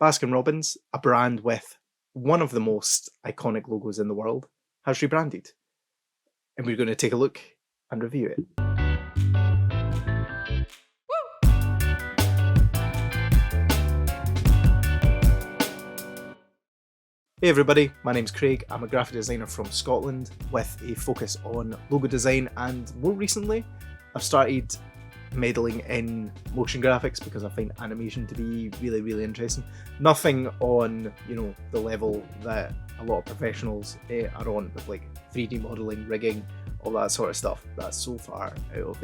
Baskin Robbins, a brand with one of the most iconic logos in the world, has rebranded. And we're going to take a look and review it. Hey everybody, my name's Craig. I'm a graphic designer from Scotland with a focus on logo design, and more recently I've started meddling in motion graphics because I find animation to be really interesting. Nothing on, the level that a lot of professionals are on with like 3D modelling, rigging, all that sort of stuff. That's so far out of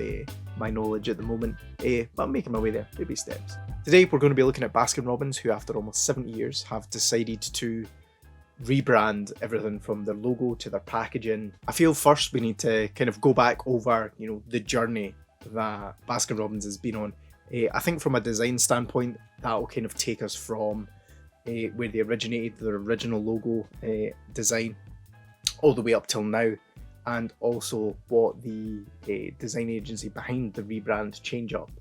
my knowledge at the moment, but I'm making my way there, baby steps. Today we're going to be looking at Baskin Robbins, who after almost 70 years have decided to rebrand everything from their logo to their packaging. I feel first we need to kind of go back over, the journey that Baskin Robbins has been on. I think from a design standpoint, that will kind of take us from where they originated, their original logo design, all the way up till now, and also what the design agency behind the rebrand change up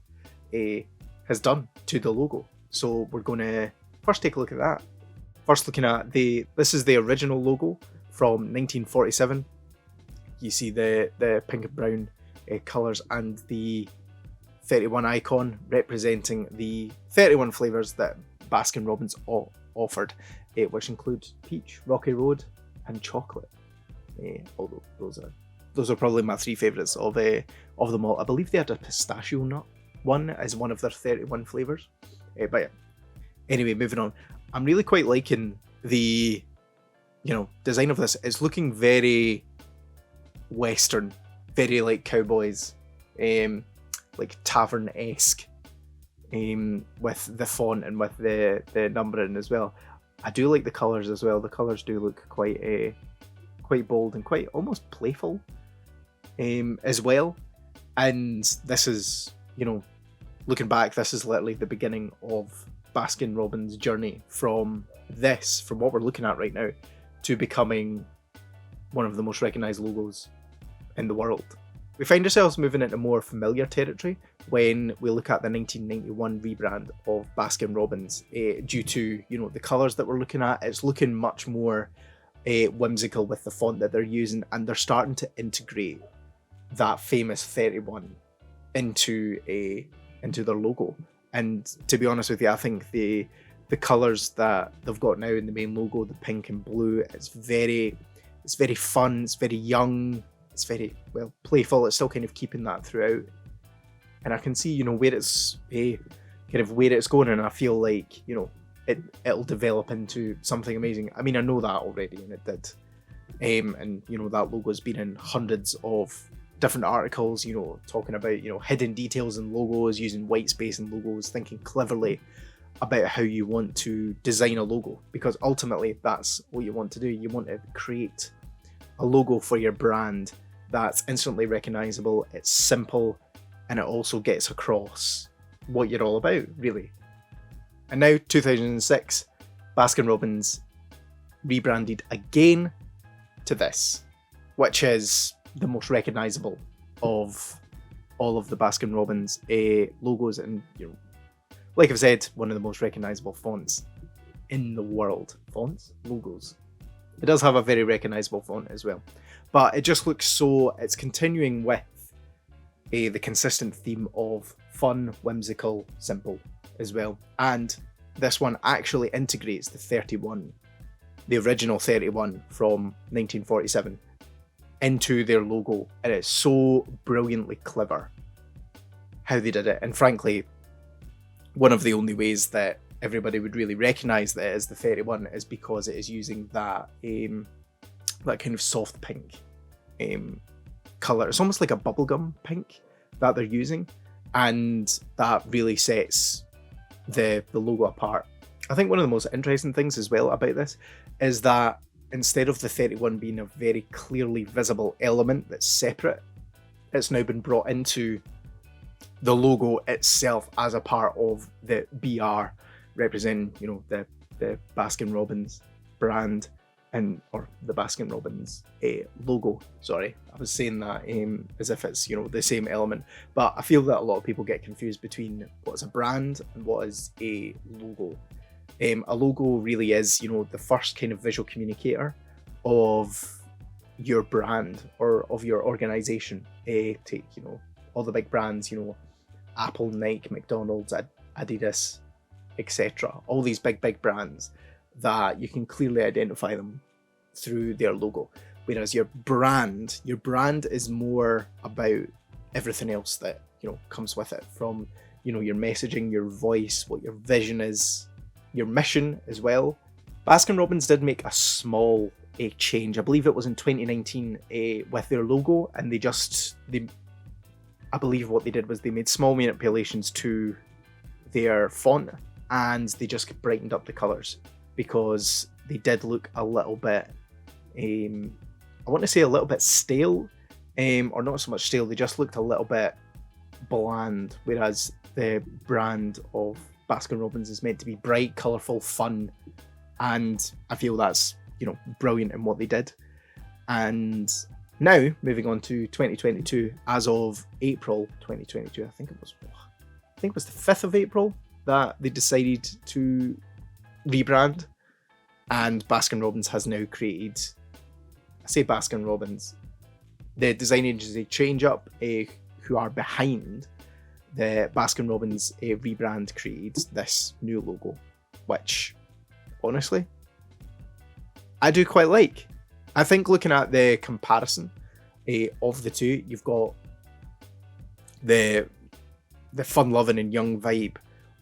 has done to the logo. So we're going to first take a look at that. First looking at this is the original logo from 1947. You see the pink and brown colours and the 31 icon representing the 31 flavours that Baskin Robbins offered, which include peach, rocky road and chocolate. Although those are probably my three favourites of them all. I believe they had a pistachio nut one as one of their 31 flavours. But yeah. Anyway, moving on. I'm really quite liking the, design of this. It's looking very Western, very like cowboys, like tavern-esque, with the font and with the numbering as well. I do like the colours as well. The colours do look quite bold and quite almost playful, as well. And this is, looking back, this is literally the beginning of Baskin Robbins' journey from what we're looking at right now, to becoming one of the most recognised logos in the world. We find ourselves moving into more familiar territory when we look at the 1991 rebrand of Baskin Robbins. Due to the colours that we're looking at, it's looking much more whimsical with the font that they're using, and they're starting to integrate that famous 31 into their logo. And to be honest with you, I think the colours that they've got now in the main logo, the pink and blue, it's very fun, it's very young, it's very, playful. It's still kind of keeping that throughout. And I can see, where it's where it's going, and I feel like, it'll develop into something amazing. I mean, I know that already, and it did. And that logo's been in hundreds of different articles, talking about, hidden details in logos, using white space in logos, thinking cleverly about how you want to design a logo, because ultimately that's what you want to do. You want to create a logo for your brand that's instantly recognizable, it's simple, and it also gets across what you're all about, really. And now, 2006, Baskin Robbins rebranded again to this, which is the most recognizable of all of the Baskin Robbins logos, and like I've said, one of the most recognizable fonts in the world. Fonts? Logos. It does have a very recognizable font as well, but it just looks it's continuing with the consistent theme of fun, whimsical, simple as well. And this one actually integrates the original 31 from 1947 into their logo, and it's so brilliantly clever how they did it. And frankly, one of the only ways that everybody would really recognise that it is the 31 is because it is using that kind of soft pink colour. It's almost like a bubblegum pink that they're using, and that really sets the logo apart. I think one of the most interesting things as well about this is that instead of the 31 being a very clearly visible element that's separate, it's now been brought into the logo itself as a part of the BR, representing, the Baskin Robbins brand, or the Baskin Robbins logo. Sorry, I was saying that as if it's, the same element, but I feel that a lot of people get confused between what is a brand and what is a logo. A logo really is, the first kind of visual communicator of your brand or of your organization. Take, all the big brands, Apple, Nike, McDonald's, Adidas, etc. All these big brands that you can clearly identify them through their logo. Whereas your brand is more about everything else that, comes with it, from, your messaging, your voice, what your vision is, your mission as well. Baskin Robbins did make a small change. I believe it was in 2019 with their logo, and I believe what they did was they made small manipulations to their font, and they just brightened up the colours, because they did look a little bit, I want to say a little bit stale, or not so much stale, they just looked a little bit bland, whereas the brand of Baskin Robbins is meant to be bright, colourful, fun, and I feel that's, brilliant in what they did. And now, moving on to 2022, as of April 2022, I think it was the 5th of April that they decided to rebrand, and Baskin Robbins has now created, I say Baskin Robbins, the design agency Change Up, who are behind the Baskin Robbins rebrand, created this new logo, which, honestly, I do quite like. I think looking at the comparison of the two, you've got the fun-loving and young vibe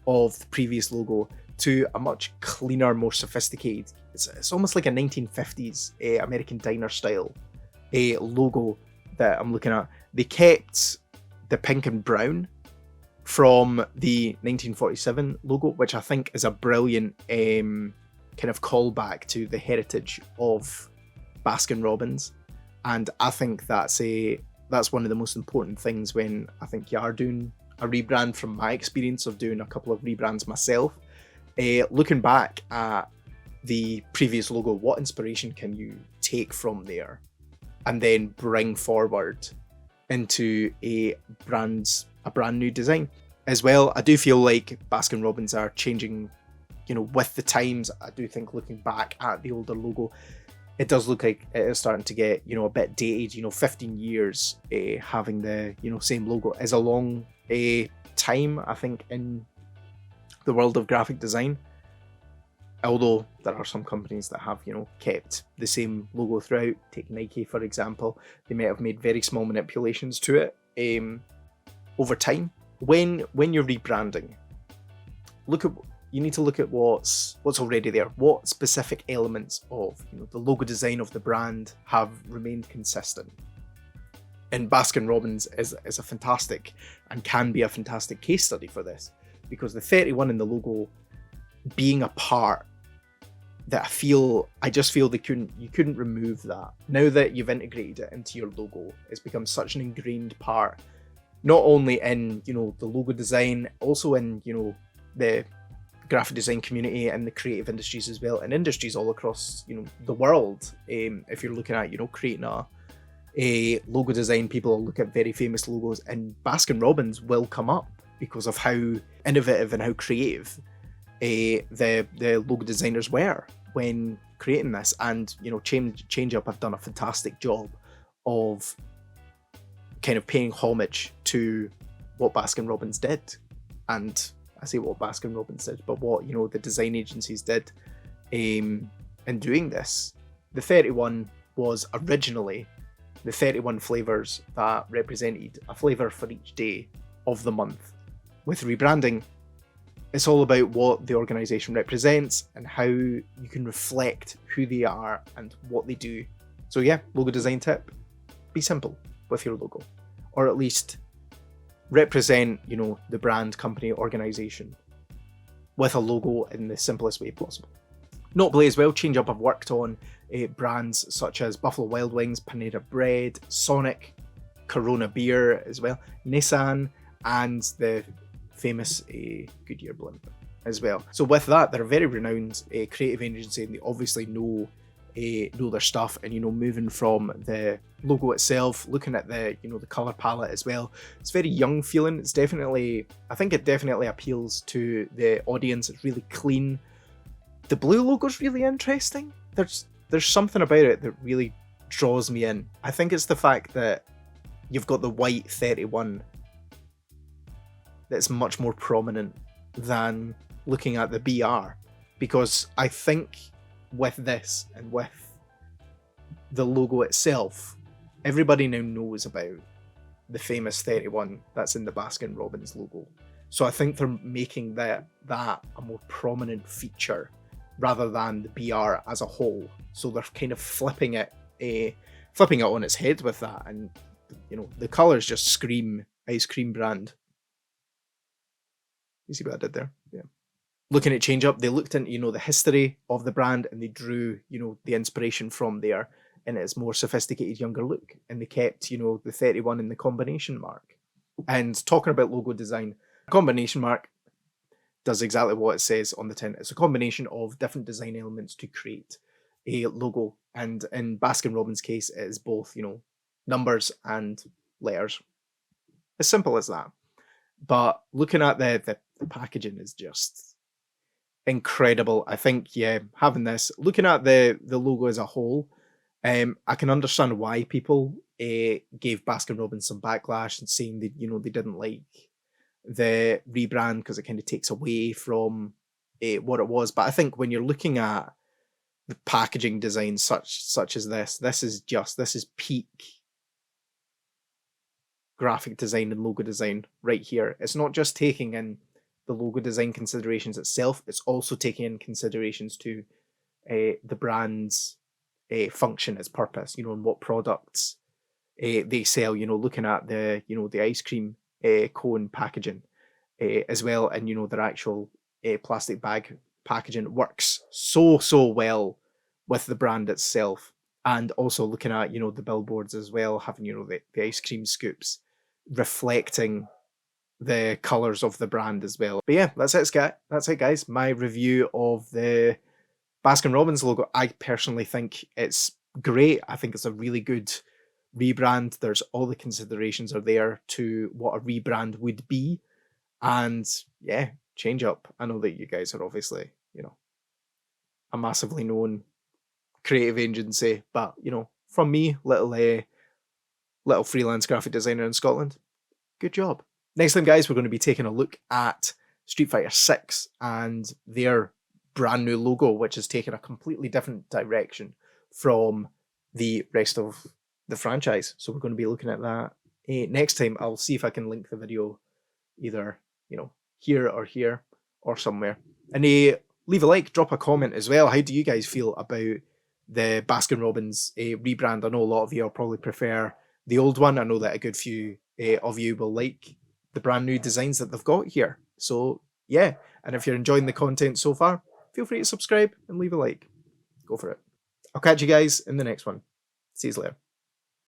of the previous logo to a much cleaner, more sophisticated. It's almost like a 1950s American diner style logo that I'm looking at. They kept the pink and brown from the 1947 logo, which I think is a brilliant kind of callback to the heritage of Baskin Robbins. And I think that's one of the most important things when I think you are doing a rebrand, from my experience of doing a couple of rebrands myself. Looking back at the previous logo, what inspiration can you take from there and then bring forward into a brand new design? As well, I do feel like Baskin Robbins are changing, with the times. I do think, looking back at the older logo, it does look like it is starting to get, a bit dated. 15 years having the, same logo is a long time, I think, in the world of graphic design. Although there are some companies that have, kept the same logo throughout. Take Nike, for example. They may have made very small manipulations to it over time. When you're rebranding, you need to look at what's already there. What specific elements of the logo design of the brand have remained consistent. And Baskin Robbins is a fantastic, and can be a fantastic case study for this, because the 31 in the logo being a part that I just feel you couldn't remove that. Now that you've integrated it into your logo, it's become such an ingrained part, not only in the logo design, also in the graphic design community and the creative industries as well, and industries all across the world. If you're looking at creating a logo design, people will look at very famous logos, and Baskin Robbins will come up because of how innovative and how creative the logo designers were when creating this. And Change Up have done a fantastic job of kind of paying homage to what Baskin Robbins did. And I say what Baskin Robbins did, but what the design agencies did in doing this. The 31 was originally the 31 flavors that represented a flavor for each day of the month. With rebranding, it's all about what the organization represents and how you can reflect who they are and what they do. So yeah, logo design tip: be simple with your logo, or at least represent the brand, company, organization with a logo in the simplest way possible. Notably as well, Change Up have worked on brands such as Buffalo Wild Wings, Panera Bread, Sonic, Corona Beer as well, Nissan, and the famous Goodyear blimp as well. So with that, they're a very renowned creative agency, and they obviously know their stuff. And moving from the logo itself, looking at the the color palette as well, it's very young feeling. I think it definitely appeals to the audience. It's really clean, The blue logo's really interesting. There's something about it that really draws me in. I think it's the fact that you've got the white 31 that's much more prominent than looking at the BR, because I think with this and with the logo itself, everybody now knows about the famous 31 that's in the Baskin Robbins logo. So I think they're making that a more prominent feature rather than the BR as a whole. So they're kind of flipping it on its head with that, and you know, the colours just scream ice cream brand. You see what I did there? Yeah. Looking at Change Up, they looked into, you know, the history of the brand, and they drew, you know, the inspiration from there in its more sophisticated, younger look. And they kept, you know, the 31 in the combination mark. And talking about logo design, combination mark does exactly what it says on the tin. It's a combination of different design elements to create a logo. And in Baskin Robbins' case, it is both, you know, numbers and letters. As simple as that. But looking at the packaging is just incredible. I think, yeah, having this, looking at the logo as a whole, I can understand why people gave Baskin Robbins some backlash and saying that, you know, they didn't like the rebrand because it kind of takes away from what it was. But I think when you're looking at the packaging design such as this is peak graphic design and logo design right here. It's not just taking in the logo design considerations itself, it's also taking in considerations to the brand's function, its purpose, you know, and what products they sell, you know, looking at the, you know, the ice cream cone packaging as well, and, you know, their actual plastic bag packaging works so well with the brand itself. And also looking at, you know, the billboards as well, having, you know, the ice cream scoops reflecting the colours of the brand as well. But yeah, that's it, guys. My review of the Baskin Robbins logo. I personally think it's great. I think it's a really good rebrand. There's all the considerations are there to what a rebrand would be. And yeah, Change Up. I know that you guys are obviously, you know, a massively known creative agency, but you know, from me, little freelance graphic designer in Scotland, good job. Next time, guys, we're going to be taking a look at Street Fighter 6 and their brand new logo, which has taken a completely different direction from the rest of the franchise. So we're going to be looking at that next time. I'll see if I can link the video either, you know, here or somewhere. And leave a like, drop a comment as well. How do you guys feel about the Baskin Robbins rebrand? I know a lot of you will probably prefer the old one. I know that a good few of you will like the brand new designs that they've got here. So yeah, and if you're enjoying the content so far, feel free to subscribe and leave a like. Go for it. I'll catch you guys in the next one. See you later.